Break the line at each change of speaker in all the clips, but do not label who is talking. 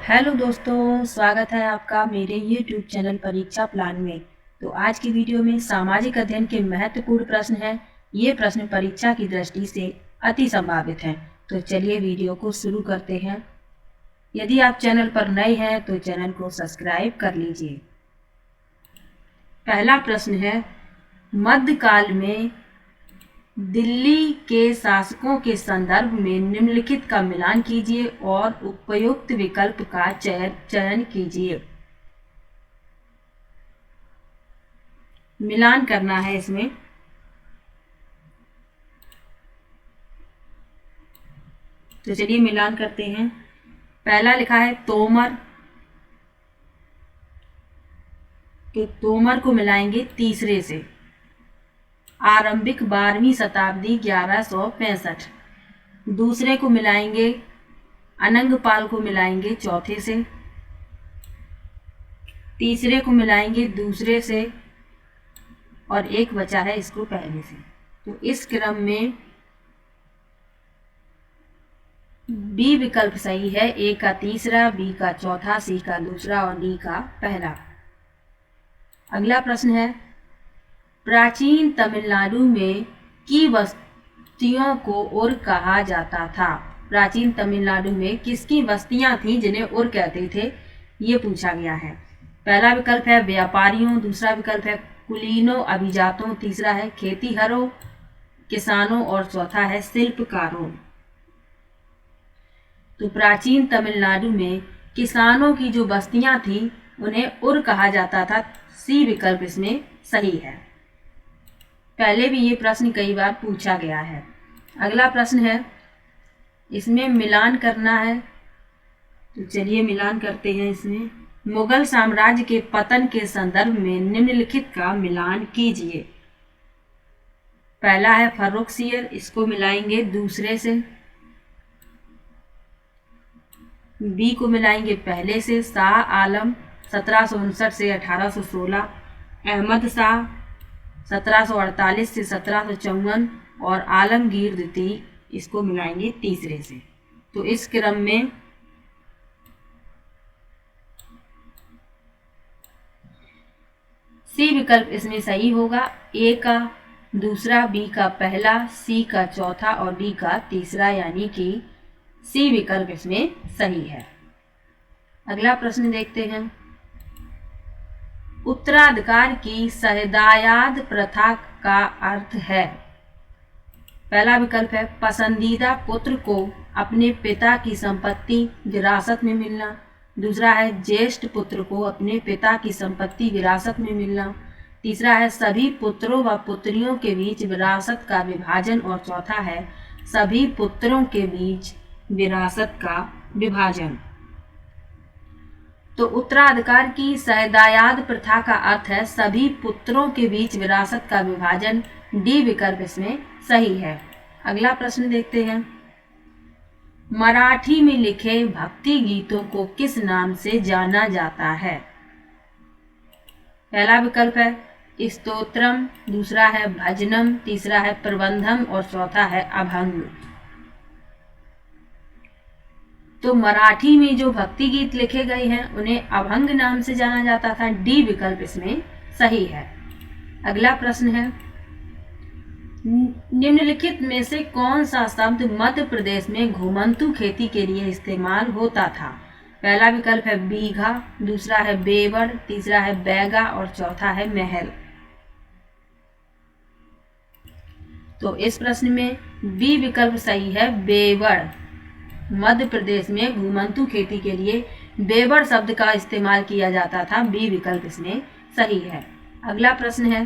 Hello दोस्तों, स्वागत है आपका मेरे YouTube चैनल परीक्षा प्लान में। तो आज की वीडियो में सामाजिक अध्ययन के महत्वपूर्ण प्रश्न हैं। ये प्रश्न परीक्षा की दृष्टि से अति संभावित हैं। तो चलिए वीडियो को शुरू करते हैं। यदि आप चैनल पर नए हैं तो चैनल को सब्सक्राइब कर लीजिए। पहला प्रश्न है, मध्यकाल में दिल्ली के शासकों के संदर्भ में निम्नलिखित का मिलान कीजिए और उपयुक्त विकल्प का चयन कीजिए। मिलान करना है इसमें। तो चलिए मिलान करते हैं। पहला लिखा है तोमर, तो तोमर को मिलाएंगे तीसरे से। आरंभिक 12वीं शताब्दी 1165। दूसरे को मिलाएंगे अनंगपाल को मिलाएंगे चौथे से। तीसरे को मिलाएंगे दूसरे से और एक बचा है इसको पहले से। तो इस क्रम में बी विकल्प सही है। ए का तीसरा, बी का चौथा, सी का दूसरा और डी का पहला। अगला प्रश्न है, प्राचीन तमिलनाडु में की बस्तियों को उर कहा जाता था। प्राचीन तमिलनाडु में किसकी बस्तियां थीं जिन्हें उर कहते थे, ये पूछा गया है। पहला विकल्प है व्यापारियों, दूसरा विकल्प है कुलीनों अभिजातों, तीसरा है खेतीहरों किसानों और चौथा है शिल्पकारों। तो प्राचीन तमिलनाडु में किसानों की जो बस्तियां थीं उन्हें उर कहा जाता था। सी विकल्प इसमें सही है। पहले भी ये प्रश्न कई बार पूछा गया है। अगला प्रश्न है, इसमें मिलान करना है। तो चलिए मिलान करते हैं इसमें। मुगल साम्राज्य के पतन के संदर्भ में निम्नलिखित का मिलान कीजिए। पहला है फर्रुखसियर, इसको मिलाएंगे दूसरे से। बी को मिलाएंगे पहले से। शाह आलम 1759 से 1816, अहमद शाह 1748 से 1754 और आलमगीर द्वितीय, इसको मिलाएंगे तीसरे से। तो इस क्रम में सी विकल्प इसमें सही होगा। ए का दूसरा, बी का पहला, सी का चौथा और डी का तीसरा, यानी कि सी विकल्प इसमें सही है। अगला प्रश्न देखते हैं। उत्तराधिकार की सहदायाद प्रथा का अर्थ है। पहला विकल्प है पसंदीदा पुत्र को अपने पिता की संपत्ति विरासत में मिलना। दूसरा है ज्येष्ठ पुत्र को अपने पिता की संपत्ति विरासत में मिलना। तीसरा है सभी पुत्रों व पुत्रियों के बीच विरासत का विभाजन और चौथा है सभी पुत्रों के बीच विरासत का विभाजन। तो उत्तराधिकार की सहदायाद प्रथा का अर्थ है सभी पुत्रों के बीच विरासत का विभाजन। डी विकल्प इसमें सही है। अगला प्रश्न देखते हैं। मराठी में लिखे भक्ति गीतों को किस नाम से जाना जाता है। पहला विकल्प है स्तोत्रम, दूसरा है भजनम, तीसरा है प्रबंधम और चौथा है अभंग। तो मराठी में जो भक्ति गीत लिखे गए हैं उन्हें अभंग नाम से जाना जाता था। डी विकल्प इसमें सही है। अगला प्रश्न है, निम्नलिखित में से कौन सा शब्द मध्य प्रदेश में घुमंतू खेती के लिए इस्तेमाल होता था। पहला विकल्प है बीघा, दूसरा है बेवड़, तीसरा है बैगा और चौथा है महल। तो इस प्रश्न में बी विकल्प सही है, बेवड़। मध्य प्रदेश में घुमंतू खेती के लिए बेवड़ शब्द का इस्तेमाल किया जाता था। बी विकल्प इसमें सही है। अगला प्रश्न है,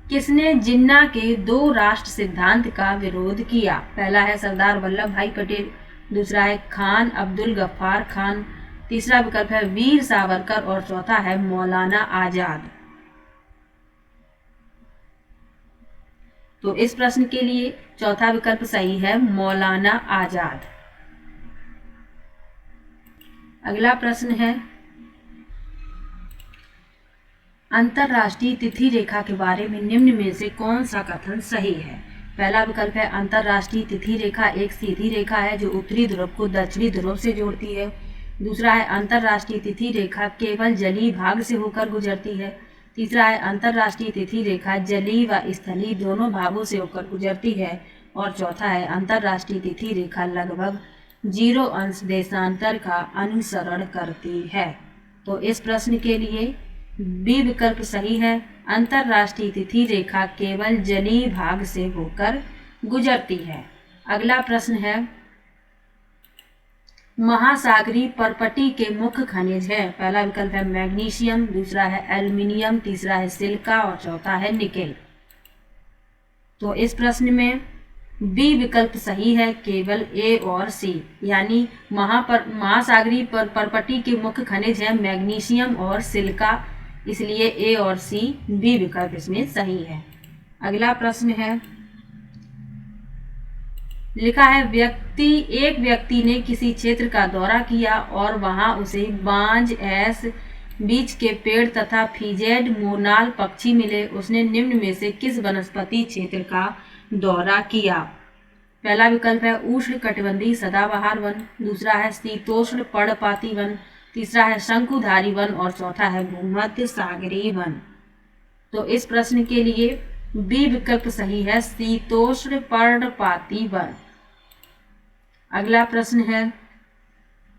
किसने जिन्ना के दो राष्ट्र सिद्धांत का विरोध किया। पहला है सरदार वल्लभ भाई पटेल, दूसरा है खान अब्दुल गफ्फार खान, तीसरा विकल्प है वीर सावरकर और चौथा है मौलाना आजाद। तो इस प्रश्न के लिए चौथा विकल्प सही है, मौलाना आजाद। अगला प्रश्न है, अंतरराष्ट्रीय तिथि रेखा के बारे में निम्न में से कौन सा कथन सही है। पहला विकल्प है अंतरराष्ट्रीय तिथि रेखा एक सीधी रेखा है जो उत्तरी ध्रुव को दक्षिणी ध्रुव से जोड़ती है। दूसरा है अंतर्राष्ट्रीय तिथि रेखा केवल जलीय भाग से होकर गुजरती है। तीसरा है अंतर्राष्ट्रीय तिथि रेखा जलीय व स्थलीय दोनों भागों से होकर गुजरती है। और चौथा है अंतर्राष्ट्रीय तिथि रेखा लगभग 0 अंश देशांतर का अनुसरण करती है। तो इस प्रश्न के लिए बी विकल्प सही है। अंतर्राष्ट्रीय तिथि रेखा केवल जलीय भाग से होकर गुजरती है। अगला प्रश्न है, महासागरीय परपटी के मुख्य खनिज है। पहला विकल्प है मैग्नीशियम, दूसरा है एल्युमिनियम, तीसरा है सिलिका और चौथा है निकेल। तो इस प्रश्न में बी विकल्प सही है, केवल ए और सी, यानी महासागरीय परपटी के मुख्य खनिज है मैग्नीशियम और सिलिका, इसलिए ए और सी बी विकल्प इसमें सही है। अगला प्रश्न है, लिखा है एक व्यक्ति ने किसी क्षेत्र का दौरा किया और वहां उसे बांज, ऐस, बीच के पेड़ तथा फिजेड मोनाल पक्षी मिले। उसने निम्न में से किस वनस्पति क्षेत्र का दौरा किया? पहला विकल्प है उष्ण कटिबंधीय सदाबहार वन, दूसरा है शीतोष्ण पर्णपाती वन, तीसरा है शंकुधारी वन और चौथा है भूमध्य सागरीय वन। तो इस प्रश्न के लिए बी विकल्प सही है, शीतोष्ण पर्णपाती वन। अगला प्रश्न है,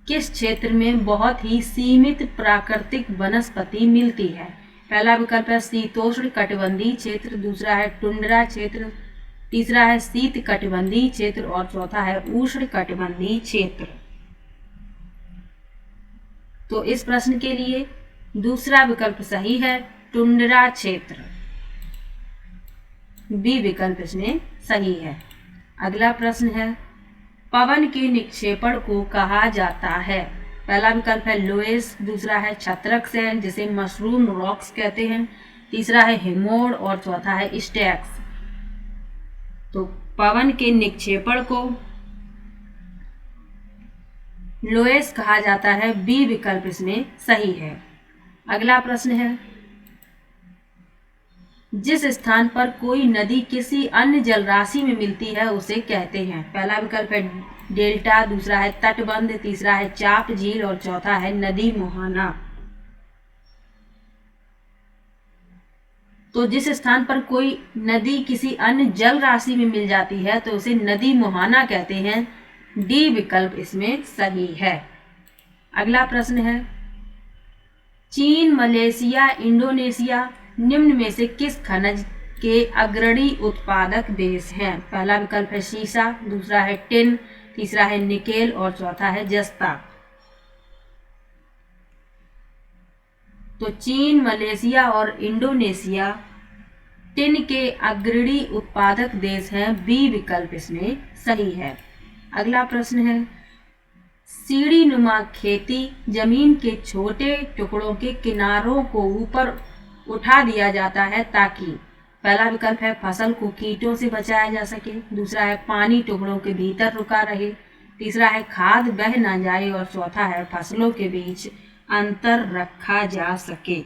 किस क्षेत्र में बहुत ही सीमित प्राकृतिक वनस्पति मिलती है? पहला विकल्प है शीतोष्ण कटिबंधीय क्षेत्र, दूसरा है टुंड्रा क्षेत्र, तीसरा है शीत कटिबंधीय क्षेत्र और चौथा है उष्ण कटिबंधीय क्षेत्र। तो इस प्रश्न के लिए दूसरा विकल्प सही है, टुंड्रा क्षेत्र। बी विकल्प इसमें सही है। अगला प्रश्न है, पवन के निक्षेपण को कहा जाता है? पहला विकल्प है लोएस, दूसरा है छत्रक सैंड जिसे मशरूम रॉक्स कहते हैं, तीसरा है हेमोड और चौथा है स्टैक्स। तो पवन के निक्षेपण को लोएस कहा जाता है, बी विकल्प इसमें सही है। अगला प्रश्न है, जिस स्थान पर कोई नदी किसी अन्य जलराशि में मिलती है उसे कहते हैं? पहला विकल्प है डेल्टा, दूसरा है तटबंध, तीसरा है चाप झील और चौथा है नदी मुहाना। तो जिस स्थान पर कोई नदी किसी अन्य जल राशि में मिल जाती है तो उसे नदी मुहाना कहते हैं, डी विकल्प इसमें सही है। अगला प्रश्न है, चीन, मलेशिया, इंडोनेशिया निम्न में से किस खनिज के अग्रणी उत्पादक देश हैं? पहला विकल्प है सीसा, दूसरा है टिन, तीसरा है निकेल और चौथा है जस्ता। तो चीन, मलेशिया और इंडोनेशिया टिन के अग्रणी उत्पादक देश हैं, बी विकल्प इसमें सही है। अगला प्रश्न है, सीढ़ी नुमा खेती जमीन के छोटे टुकड़ों के किनारों को ऊपर उठा दिया जाता है ताकि? पहला विकल्प है फसल को कीटों से बचाया जा सके, दूसरा है पानी टुकड़ों के भीतर रुका रहे, तीसरा है खाद बह ना जाए और चौथा है फसलों के बीच अंतर रखा जा सके।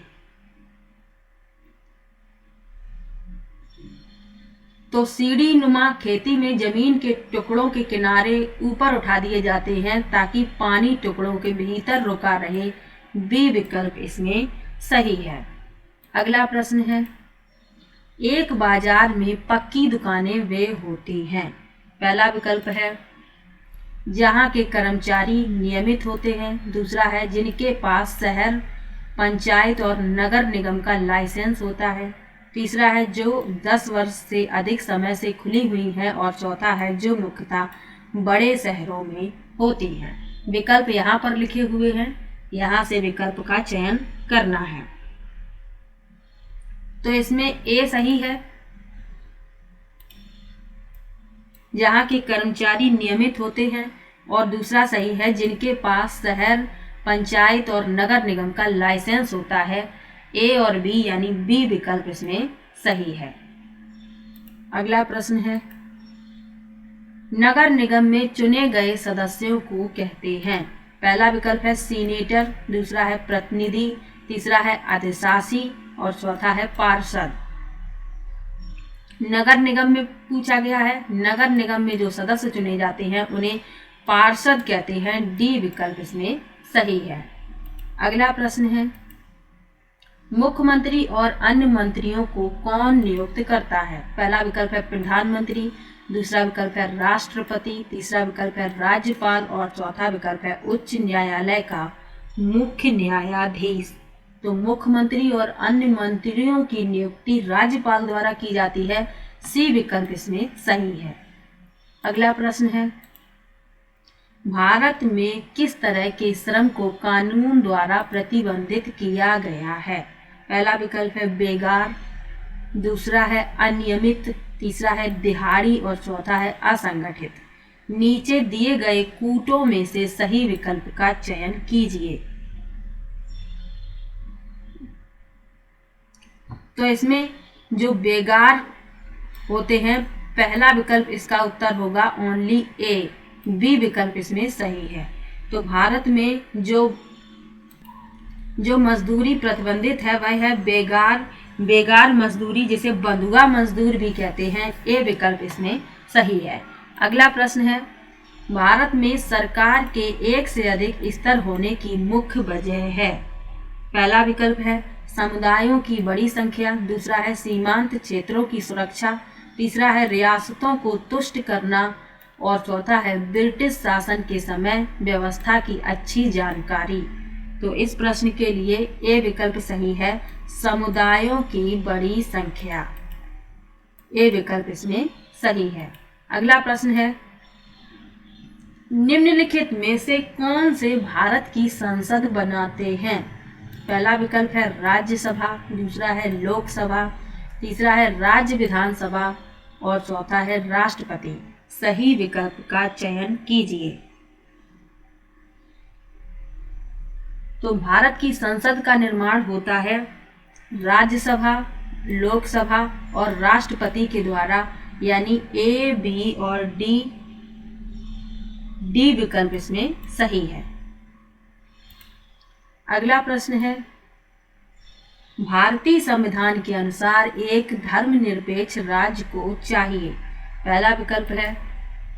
तो सीढ़ी नुमा खेती में जमीन के टुकड़ों के किनारे ऊपर उठा दिए जाते हैं ताकि पानी टुकड़ों के भीतर रुका रहे, बी विकल्प इसमें सही है। अगला प्रश्न है, एक बाजार में पक्की दुकानें वे होती हैं? पहला विकल्प है जहां के कर्मचारी नियमित होते हैं, दूसरा है जिनके पास शहर, पंचायत और नगर निगम का लाइसेंस होता है, तीसरा है जो 10 वर्ष से अधिक समय से खुली हुई है और चौथा है जो मुख्यतः बड़े शहरों में होती है। विकल्प यहाँ पर लिखे हुए हैं, यहाँ से विकल्प का चयन करना है। तो इसमें ए सही है, जहां के कर्मचारी नियमित होते हैं, और दूसरा सही है जिनके पास शहर, पंचायत और नगर निगम का लाइसेंस होता है। ए और बी यानी बी विकल्प इसमें सही है। अगला प्रश्न है, नगर निगम में चुने गए सदस्यों को कहते हैं? पहला विकल्प है सीनेटर, दूसरा है प्रतिनिधि, तीसरा है अधिशासी और चौथा है पार्षद। नगर निगम में पूछा गया है, नगर निगम में जो सदस्य चुने जाते हैं उन्हें पार्षद कहते हैं, डी विकल्प इसमें सही है। अगला प्रश्न है, मुख्यमंत्री और अन्य मंत्रियों को कौन नियुक्त करता है? पहला विकल्प है प्रधानमंत्री, दूसरा विकल्प है राष्ट्रपति, तीसरा विकल्प है राज्यपाल और चौथा विकल्प है उच्च न्यायालय का मुख्य न्यायाधीश। तो मुख्यमंत्री और अन्य मंत्रियों की नियुक्ति राज्यपाल द्वारा की जाती है। सी विकल्प इसमें सही है। अगला प्रश्न है, भारत में किस तरह के श्रम को कानून द्वारा प्रतिबंधित किया गया है? पहला विकल्प है बेगार, दूसरा है अनियमित, तीसरा है दिहाड़ी और चौथा है असंगठित। नीचे दिए गए कूटों में से सही विकल्प का चयन कीजिए। तो इसमें जो बेगार होते हैं, पहला विकल्प इसका उत्तर होगा ओनली ए। बी विकल्प इसमें सही है। तो भारत में जो मजदूरी प्रतिबंधित है वह है बेगार मजदूरी, जिसे बंधुआ मजदूर भी कहते हैं। ए विकल्प इसमें सही है। अगला प्रश्न है, भारत में सरकार के एक से अधिक स्तर होने की मुख्य वजह है? पहला विकल्प है समुदायों की बड़ी संख्या, दूसरा है सीमांत क्षेत्रों की सुरक्षा, तीसरा है रियासतों को तुष्ट करना और चौथा है ब्रिटिश शासन के समय व्यवस्था की अच्छी जानकारी। तो इस प्रश्न के लिए ए विकल्प सही है, समुदायों की बड़ी संख्या। ए विकल्प इसमें सही है। अगला प्रश्न है, निम्नलिखित में से कौन से भारत की संसद बनाते हैं? पहला विकल्प है राज्यसभा, दूसरा है लोकसभा, तीसरा है राज्य विधानसभा और चौथा है राष्ट्रपति। सही विकल्प का चयन कीजिए। तो भारत की संसद का निर्माण होता है राज्यसभा, लोकसभा और राष्ट्रपति के द्वारा, यानी ए, बी और डी विकल्प इसमें सही है। अगला प्रश्न है, भारतीय संविधान के अनुसार एक धर्मनिरपेक्ष राज्य को चाहिए। पहला विकल्प है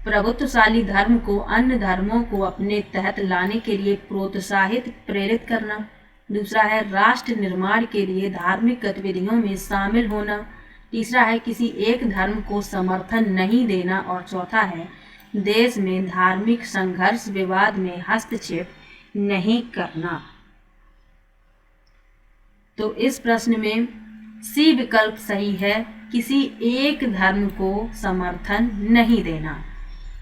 प्रभुत्वशाली धर्म को अन्य धर्मों को अपने तहत लाने के लिए प्रोत्साहित प्रेरित करना, दूसरा है राष्ट्र निर्माण के लिए धार्मिक गतिविधियों में शामिल होना, तीसरा है किसी एक धर्म को समर्थन नहीं देना और चौथा है देश में धार्मिक संघर्ष विवाद में हस्तक्षेप नहीं करना। तो इस प्रश्न में सी विकल्प सही है, किसी एक धर्म को समर्थन नहीं देना,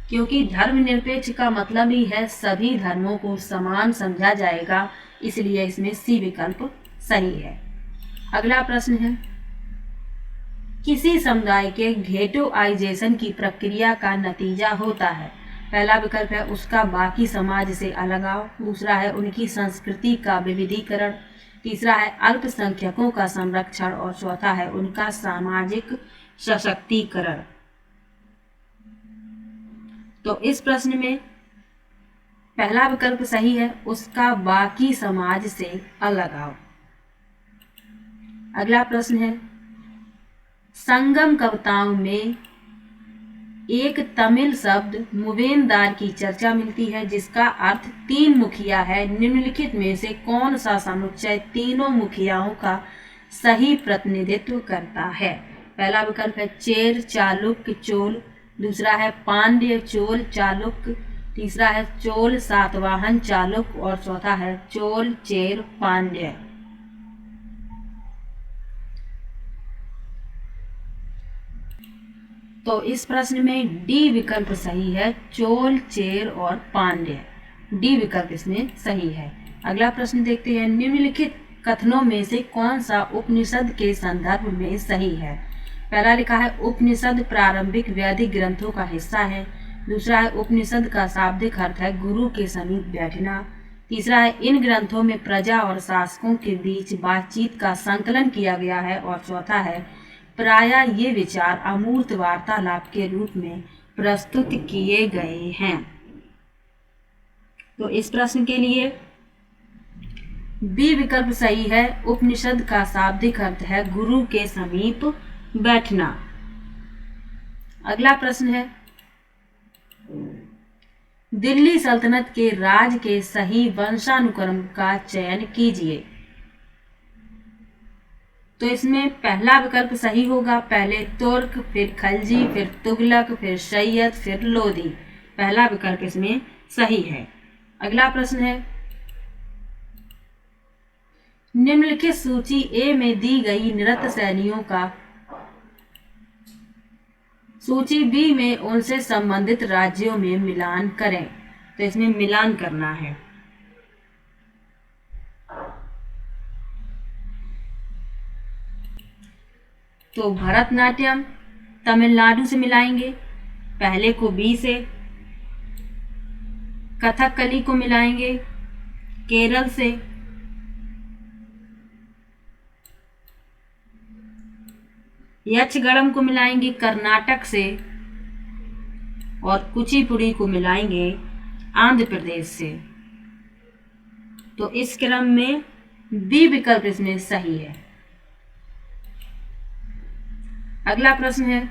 क्योंकि धर्मनिरपेक्ष का मतलब ही है सभी धर्मों को समान समझा जाएगा, इसलिए इसमें सी विकल्प सही है। अगला प्रश्न है, किसी समुदाय के घेटोआइजेशन की प्रक्रिया का नतीजा होता है? पहला विकल्प है उसका बाकी समाज से अलगाव, दूसरा है उनकी संस्कृति का विविधीकरण, तीसरा है अल्पसंख्यकों का संरक्षण और चौथा है उनका सामाजिक सशक्तिकरण। तो इस प्रश्न में पहला विकल्प सही है, उसका बाकी समाज से अलगाव। अगला प्रश्न है, संगम कविताओं में एक तमिल शब्द मुवेनदार की चर्चा मिलती है जिसका अर्थ तीन मुखिया है। निम्नलिखित में से कौन सा समुच्चय तीनों मुखियाओं का सही प्रतिनिधित्व करता है? पहला विकल्प है चेर चालुक्य चोल, दूसरा है पांड्य चोल चालुक्य, तीसरा है चोल सातवाहन चालुक्य और चौथा है चोल चेर पांड्य। तो इस प्रश्न में डी विकल्प सही है, चोल चेर और पांड्य। डी विकल्प इसमें सही है। अगला प्रश्न देखते हैं, निम्नलिखित कथनों में से कौन सा उपनिषद के संदर्भ में सही है? पहला लिखा है उपनिषद प्रारंभिक वैदिक ग्रंथों का हिस्सा है, दूसरा है उपनिषद का शाब्दिक अर्थ है गुरु के समीप बैठना, तीसरा है इन ग्रंथों में प्रजा और शासकों के बीच बातचीत का संकलन किया गया है और चौथा है प्रायः ये विचार अमूर्त वार्तालाप के रूप में प्रस्तुत किए गए हैं। तो इस प्रश्न के लिए बी विकल्प सही है, उपनिषद का शाब्दिक अर्थ है गुरु के समीप बैठना। अगला प्रश्न है, दिल्ली सल्तनत के राज के सही वंशानुक्रम का चयन कीजिए। तो इसमें पहला विकल्प सही होगा, पहले तुर्क, फिर खलजी, फिर तुगलक, फिर सैयद, फिर लोदी। पहला विकल्प इसमें सही है। अगला प्रश्न है, निम्नलिखित सूची ए में दी गई नृत्य शैलियों का सूची बी में उनसे संबंधित राज्यों में मिलान करें। तो इसमें मिलान करना है। तो भरतनाट्यम तमिलनाडु से मिलाएंगे, पहले को बी से। कथकली को मिलाएंगे केरल से। यक्षगणम को मिलाएंगे कर्नाटक से। और कुचिपुड़ी को मिलाएंगे आंध्र प्रदेश से। तो इस क्रम में बी विकल्प इसमें सही है। अगला प्रश्न है,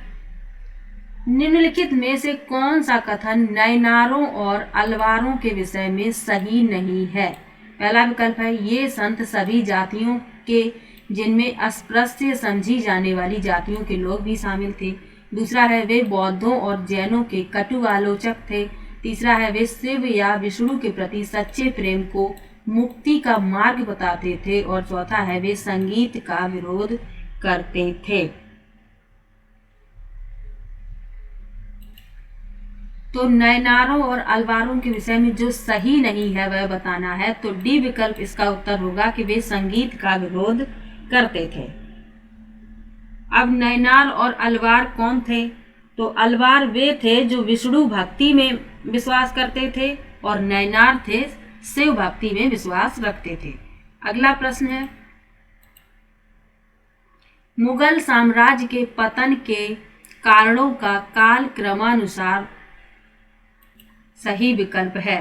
निम्नलिखित में से कौन सा कथन नयनारों और अलवारों के विषय में सही नहीं है। पहला विकल्प है, ये संत सभी जातियों के जिनमें अस्पृश्य समझी जाने वाली जातियों के लोग भी शामिल थे। दूसरा है, वे बौद्धों और जैनों के कटु आलोचक थे। तीसरा है, वे शिव या विष्णु के प्रति सच्चे प्रेम को मुक्ति का मार्ग बताते थे। और चौथा है, वे संगीत का विरोध करते थे। तो नयनारों और अलवारों के विषय में जो सही नहीं है वह बताना है। तो डी विकल्प इसका उत्तर होगा कि वे संगीत का विरोध करते थे। अब नयनार और अलवार कौन थे? तो अलवार वे थे जो विष्णु भक्ति में विश्वास करते थे और नयनार थे शिव भक्ति में विश्वास रखते थे। अगला प्रश्न है, मुगल साम्राज्य के पतन के कारणों का काल क्रमानुसार सही विकल्प है,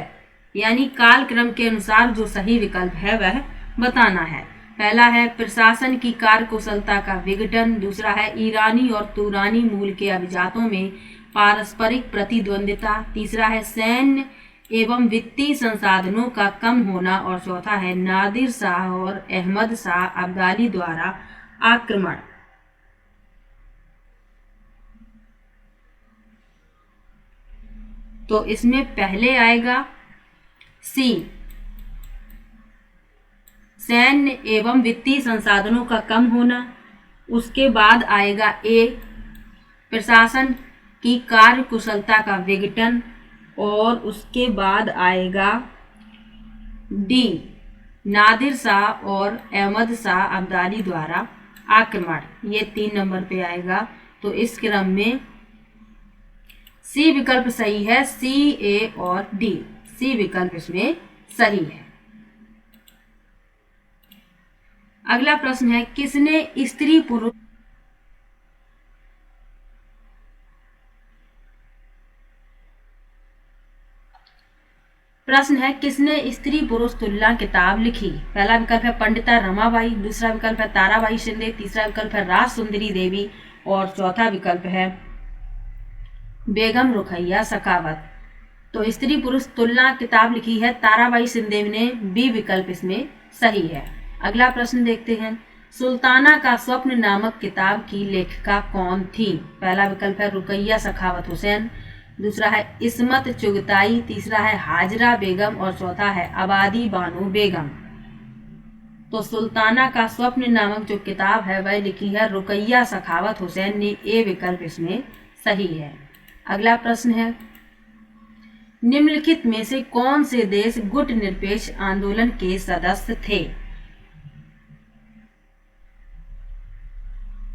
यानी काल क्रम के अनुसार जो सही विकल्प है वह बताना है। पहला है, प्रशासन की कार्यकुशलता का विघटन। दूसरा है, ईरानी और तुरानी मूल के अभिजातों में पारस्परिक प्रतिद्वंदिता। तीसरा है, सैन्य एवं वित्तीय संसाधनों का कम होना। और चौथा है, नादिर शाह और अहमद शाह अब्दाली द्वारा आक्रमण। तो इसमें पहले आएगा सी, सैन्य एवं वित्तीय संसाधनों का कम होना। उसके बाद आएगा ए, प्रशासन की कार्यकुशलता का विघटन। और उसके बाद आएगा डी, नादिर शाह और अहमद शाह अब्दाली द्वारा आक्रमण। ये 3 नंबर पे आएगा। तो इस क्रम में सी विकल्प सही है। सी, ए और डी, सी विकल्प इसमें सही है। अगला प्रश्न है, किसने स्त्री पुरुष प्रश्न है, किसने स्त्री पुरुष तुलना किताब लिखी। पहला विकल्प है पंडिता रमाबाई। दूसरा विकल्प है ताराबाई शिंदे। तीसरा विकल्प है राज सुंदरी देवी। और चौथा विकल्प है बेगम रुखैया सखावत। तो स्त्री पुरुष तुलना किताब लिखी है ताराबाई शिंदे ने। बी विकल्प इसमें सही है। अगला प्रश्न देखते हैं, सुल्ताना का स्वप्न नामक किताब की लेखिका कौन थी। पहला विकल्प है रुकैया सखावत हुसैन। दूसरा है इस्मत चुगताई। तीसरा है हाजरा बेगम। और चौथा है आबादी बानो बेगम। तो सुल्ताना का स्वप्न नामक जो किताब है वह लिखी है रुकैया सखावत हुसैन ने। ए विकल्प इसमें सही है। अगला प्रश्न है, निम्नलिखित में से कौन से देश गुट निरपेक्ष आंदोलन के सदस्य थे।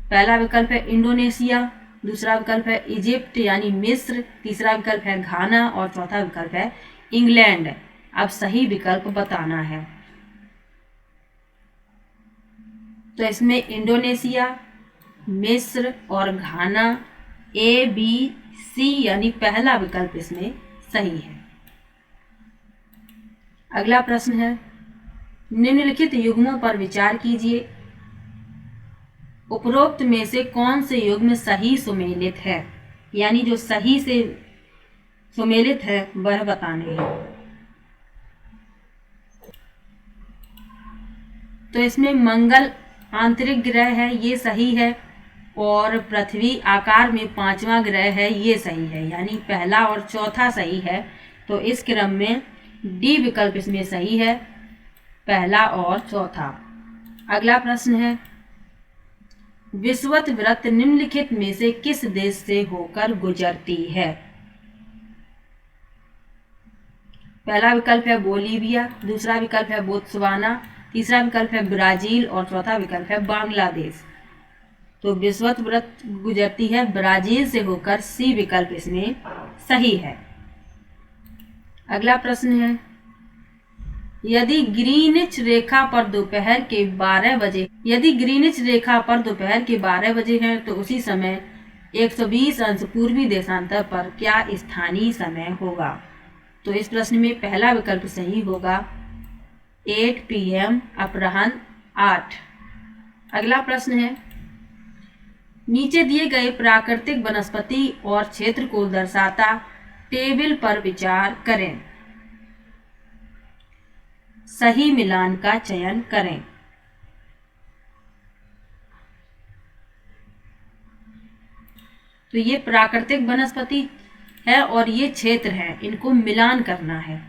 पहला विकल्प है इंडोनेशिया। दूसरा विकल्प है इजिप्ट यानी मिस्र। तीसरा विकल्प है घाना। और चौथा विकल्प है इंग्लैंड। अब सही विकल्प बताना है। तो इसमें इंडोनेशिया, मिस्र और घाना, ए, बी, सी यानी पहला विकल्प इसमें सही है। अगला प्रश्न है, निम्नलिखित युग्मों पर विचार कीजिए। उपरोक्त में से कौन से युग्म सही सुमेलित है, यानी जो सही से सुमेलित है वह बताने हैं। तो इसमें मंगल आंतरिक ग्रह है, ये सही है, और पृथ्वी आकार में 5वां ग्रह है, ये सही है, यानी पहला और चौथा सही है। तो इस क्रम में डी विकल्प इसमें सही है, पहला और चौथा। अगला प्रश्न है, विषुवत वृत्त निम्नलिखित में से किस देश से होकर गुजरती है? पहला विकल्प है बोलीविया, दूसरा विकल्प है बोत्सवाना, तीसरा विकल्प है ब्राजील और चौथा विकल्प है बांग्लादेश। तो विषुवत वृत्त गुजरती है ब्राजील से होकर, सी विकल्प इसमें सही है। अगला प्रश्न है, यदि ग्रीनिच रेखा पर दोपहर के 12 बजे है तो उसी समय 120 अंश पूर्वी देशांतर पर क्या स्थानीय समय होगा? तो इस प्रश्न में पहला विकल्प सही होगा, 8 PM अपराह्न 8। अगला प्रश्न है, नीचे दिए गए प्राकृतिक वनस्पति और क्षेत्र को दर्शाता टेबल पर विचार करें, सही मिलान का चयन करें। तो ये प्राकृतिक वनस्पति है और ये क्षेत्र है, इनको मिलान करना है।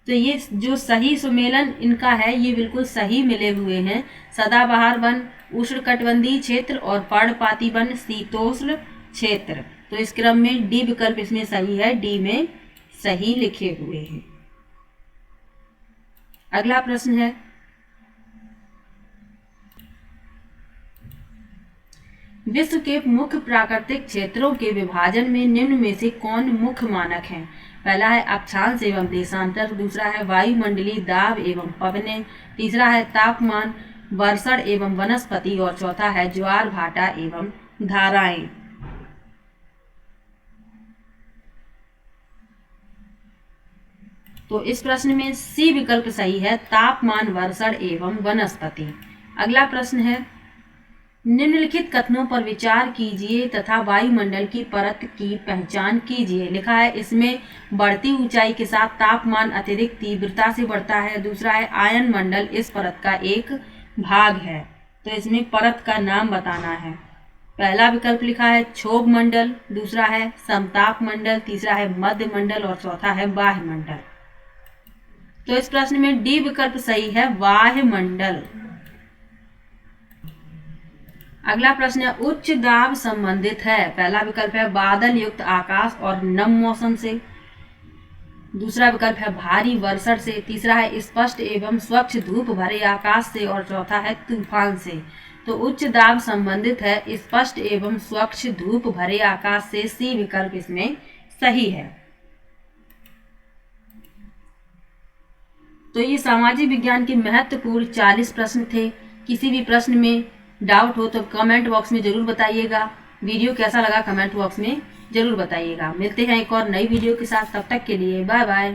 तो ये जो सही सुमेलन इनका है, ये बिल्कुल सही मिले हुए हैं। सदाबहार वन उष्णकटिबंधीय क्षेत्र और पर्णपाती वन शीतोष्ण क्षेत्र। तो इस क्रम में डी विकल्प इसमें सही है, डी में सही लिखे हुए हैं। अगला प्रश्न है, विश्व के मुख्य प्राकृतिक क्षेत्रों के विभाजन में निम्न में से कौन मुख्य मानक है? पहला है अक्षांश एवं देशांतर, दूसरा है वायुमंडलीय दाब एवं पवनें, तीसरा है तापमान, वर्षण एवं वनस्पति और चौथा है ज्वार भाटा एवं धाराएं। तो इस प्रश्न में सी विकल्प सही है, तापमान, वर्षण एवं वनस्पति। अगला प्रश्न है, निम्नलिखित कथनों पर विचार कीजिए तथा वायुमंडल की परत की पहचान कीजिए। लिखा है, इसमें बढ़ती ऊंचाई के साथ तापमान अत्यधिक तीव्रता से बढ़ता है। दूसरा है आयन मंडल इस परत का एक भाग है। तो इसमें परत का नाम बताना है। पहला विकल्प लिखा है क्षोभ मंडल, दूसरा है समताप मंडल, तीसरा है मध्य मंडल और चौथा है बाह्य मंडल। तो इस प्रश्न में डी विकल्प सही है, बाह्य मंडल। अगला प्रश्न है, उच्च दाब संबंधित है। पहला विकल्प है बादल युक्त आकाश और नम मौसम से, दूसरा विकल्प है भारी वर्षण से, तीसरा है स्पष्ट एवं स्वच्छ धूप भरे आकाश से और चौथा है तूफान से। तो उच्च दाब संबंधित है स्पष्ट एवं स्वच्छ धूप भरे आकाश से, सी विकल्प इसमें सही है। तो ये सामाजिक विज्ञान के महत्वपूर्ण 40 प्रश्न थे। किसी भी प्रश्न में डाउट हो तो कमेंट बॉक्स में जरूर बताइएगा। वीडियो कैसा लगा कमेंट बॉक्स में जरूर बताइएगा। मिलते हैं एक और नई वीडियो के साथ, तब तक के लिए बाय बाय।